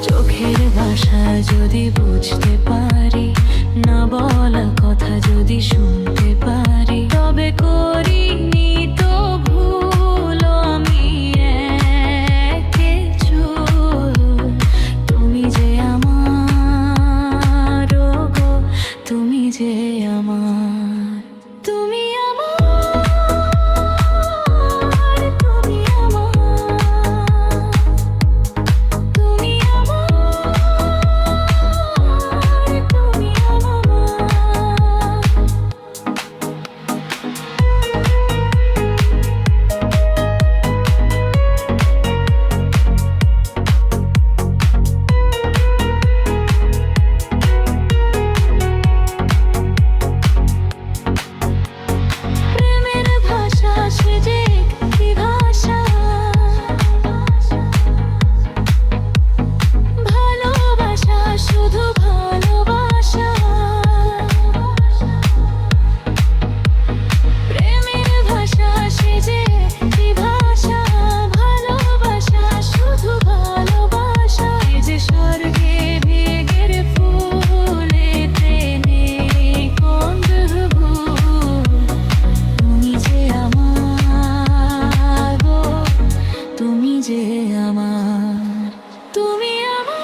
চোখের ভাষা যদি বুঝতে পারি, না বলা কথা যদি শুনতে পারি, তবে করিনি তো ভুল আমি একে চুল। তুমি যে আমার, ও গো তুমি যে আমার, তুমি আমার, তুমি আমার, তুমি আমার, তুমি আমার। প্রেমের ভাষা সে যে একটি ভাষা, ভালোবাসা শুধু ভালোবাসা। প্রেমের ভাষা সে যে একটি ভাষা, ভালোবাসা শুধু ভালোবাসা। এ যে স্বর্গে মেঘের ফুল, এতে নেই গন্ধ-ভুল। তুমি যে আমার, গো তুমি যে আমার, তুমি আমার,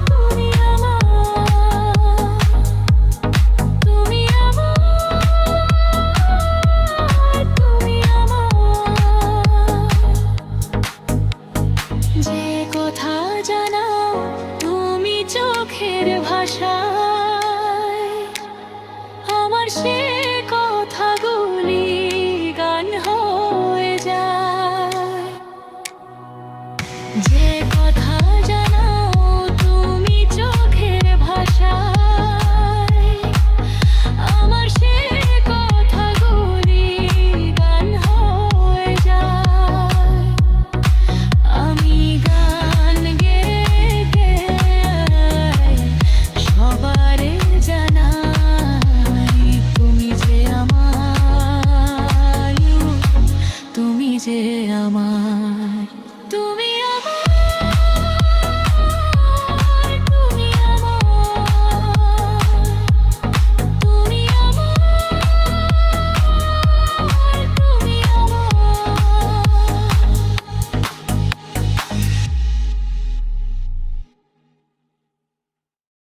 তুমি আমার, তুমি আমার, তুমি আমার। যে কথা জানাও তুমি চোখের ভাষায়, আমার সে কথাগুলি গান হয়ে যায়। যে